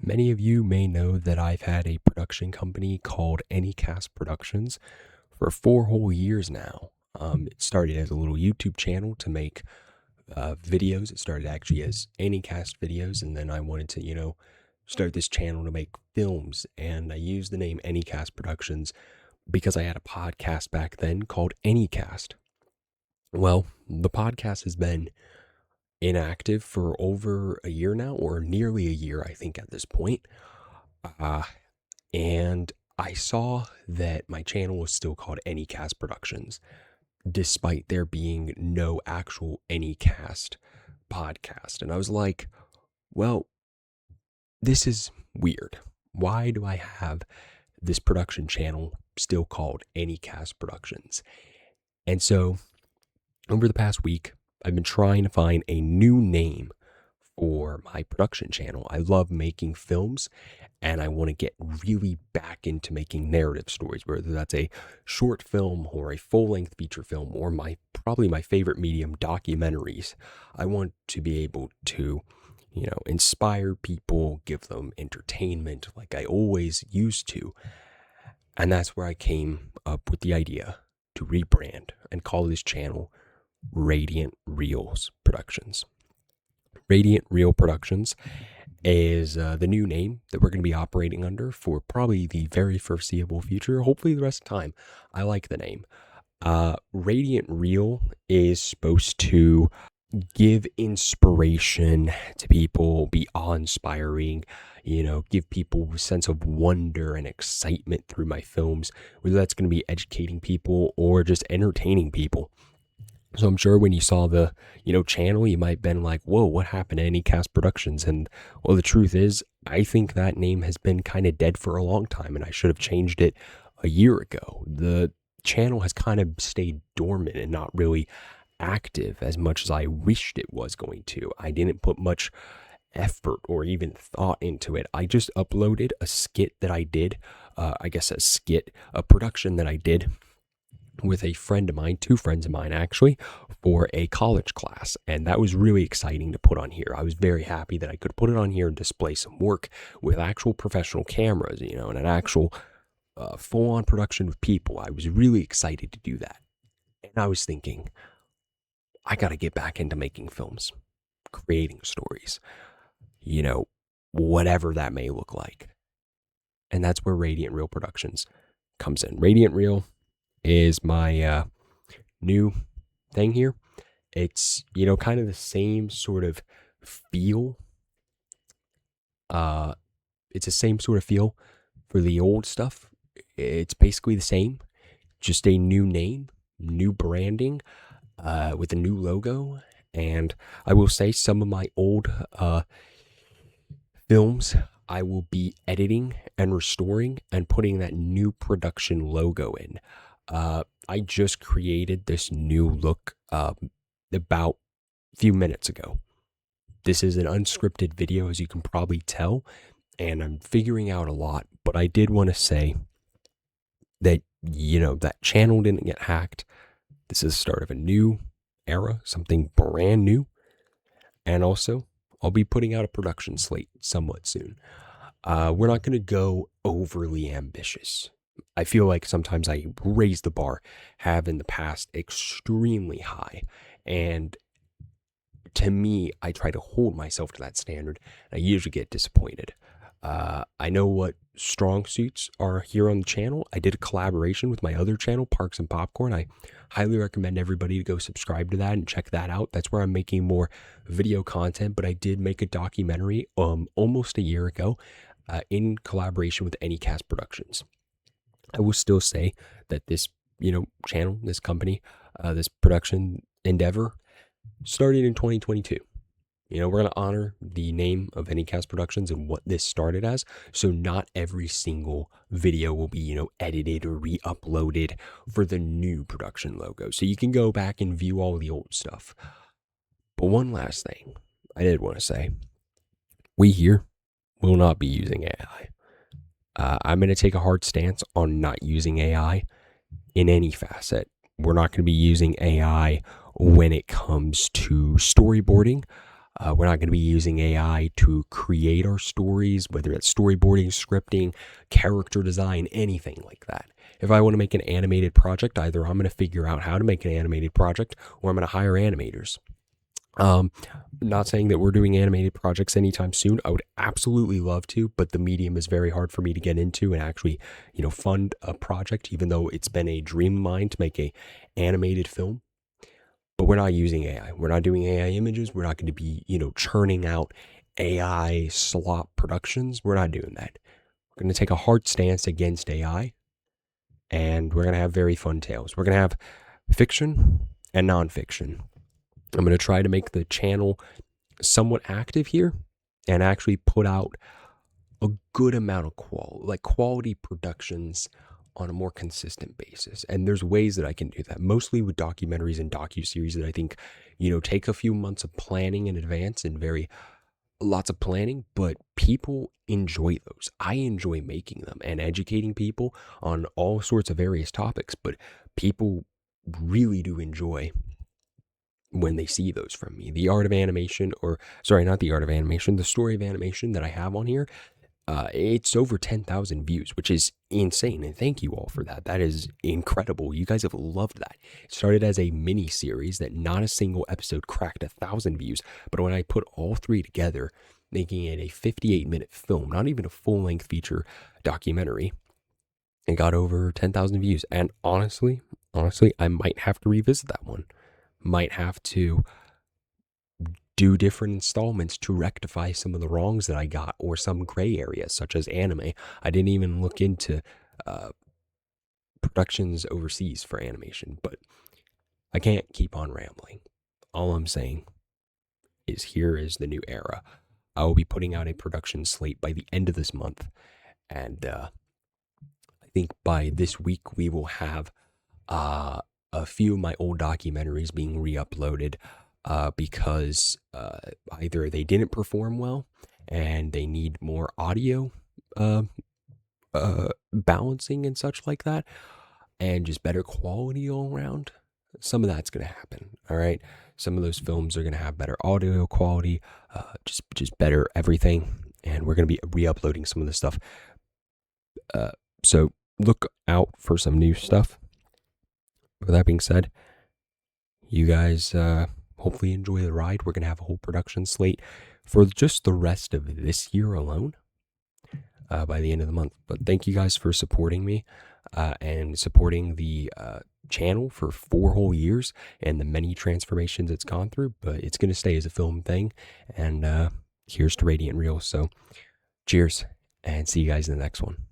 Many of you may know that I've had a production company called Anycast Productions for 4 whole years now. It started as a little YouTube channel to make videos. It started actually as Anycast videos, and then I wanted to, start this channel to make films. And I used the name Anycast Productions because I had a podcast back then called Anycast. Well, the podcast has been inactive for over a year now, or nearly a year, I think, at this point. Uh, and I saw that my channel was still called Anycast Productions, despite there being no actual Anycast podcast. And I was like, well, this is weird. Why do I have this production channel still called Anycast Productions? And so over the past week, I've been trying to find a new name for my production channel. I love making films, and I want to get really back into making narrative stories, whether that's a short film or a full-length feature film, or probably my favorite medium, documentaries. I want to be able to, inspire people, give them entertainment like I always used to. And that's where I came up with the idea to rebrand and call this channel Radiant Reels Productions. Radiant Reel Productions is the new name that we're going to be operating under for probably the very foreseeable future, hopefully the rest of the time. I like the name. Radiant Reel is supposed to give inspiration to people, be awe-inspiring, give people a sense of wonder and excitement through my films, whether that's going to be educating people or just entertaining people. So I'm sure when you saw the, channel, you might have been like, whoa, what happened to Anycast Productions? And well, the truth is, I think that name has been kind of dead for a long time, and I should have changed it a year ago. The channel has kind of stayed dormant and not really active as much as I wished it was going to. I didn't put much effort or even thought into it. I just uploaded a skit that I did, a production that I did with a friend of mine, two friends of mine actually, for a college class. And that was really exciting to put on here. I was very happy that I could put it on here and display some work with actual professional cameras, and an actual full-on production with people. I was really excited to do that. And I was thinking, I got to get back into making films, creating stories, whatever that may look like. And that's where Radiant Reel Productions comes in. Radiant Reel is my new thing here. It's, kind of the same sort of feel. It's the same sort of feel for the old stuff. It's basically the same, just a new name, new branding, with a new logo. And I will say some of my old films I will be editing and restoring and putting that new production logo in. I just created this new look about a few minutes ago. This is an unscripted video, as you can probably tell, and I'm figuring out a lot, but I did want to say that, that channel didn't get hacked. This is the start of a new era, something brand new. And also, I'll be putting out a production slate somewhat soon. We're not going to go overly ambitious. I feel like sometimes I raise the bar, have in the past, extremely high. And to me, I try to hold myself to that standard. And I usually get disappointed. I know what strong suits are here on the channel. I did a collaboration with my other channel, Parks and Popcorn. I highly recommend everybody to go subscribe to that and check that out. That's where I'm making more video content, but I did make a documentary almost a year ago in collaboration with Anycast Productions. I will still say that this, channel, this company, this production endeavor started in 2022. We're going to honor the name of Anycast Productions and what this started as. So not every single video will be, edited or re-uploaded for the new production logo. So you can go back and view all the old stuff. But one last thing I did want to say. We here will not be using AI. I'm going to take a hard stance on not using AI in any facet. We're not going to be using AI when it comes to storyboarding. We're not going to be using AI to create our stories, whether it's storyboarding, scripting, character design, anything like that. If I want to make an animated project, either I'm going to figure out how to make an animated project or I'm going to hire animators. Not saying that we're doing animated projects anytime soon. I would absolutely love to, but the medium is very hard for me to get into and actually, fund a project, even though it's been a dream of mine to make a animated film. But we're not using AI. We're not doing AI images. We're not going to be, churning out AI slop productions. We're not doing that. We're going to take a hard stance against AI, and we're going to have very fun tales. We're going to have fiction and nonfiction. I'm going to try to make the channel somewhat active here and actually put out a good amount of quality productions on a more consistent basis. And there's ways that I can do that, mostly with documentaries and docuseries that I think, take a few months of planning in advance and lots of planning, but people enjoy those. I enjoy making them and educating people on all sorts of various topics, but people really do enjoy when they see those from me. The art of animation, not the art of animation, the story of animation that I have on here, it's over 10,000 views, which is insane. And thank you all for that. That is incredible. You guys have loved that. It started as a mini series that not a single episode cracked 1,000 views. But when I put all three together, making it a 58-minute film, not even a full-length feature documentary, it got over 10,000 views. And honestly, I might have to revisit that one. Might have to do different installments to rectify some of the wrongs that I got or some gray areas, such as anime. I didn't even look into productions overseas for animation, but I can't keep on rambling. All I'm saying is here is the new era. I will be putting out a production slate by the end of this month, and I think by this week we will have a few of my old documentaries being re-uploaded because either they didn't perform well and they need more audio balancing and such like that, and just better quality all around. Some of that's going to happen. All right. Some of those films are going to have better audio quality, just better everything. And we're going to be re-uploading some of the stuff. So look out for some new stuff. With that being said, you guys hopefully enjoy the ride. We're going to have a whole production slate for just the rest of this year alone by the end of the month. But thank you guys for supporting me and supporting the channel for 4 whole years and the many transformations it's gone through. But it's going to stay as a film thing. And here's to Radiant Reels. So cheers and see you guys in the next one.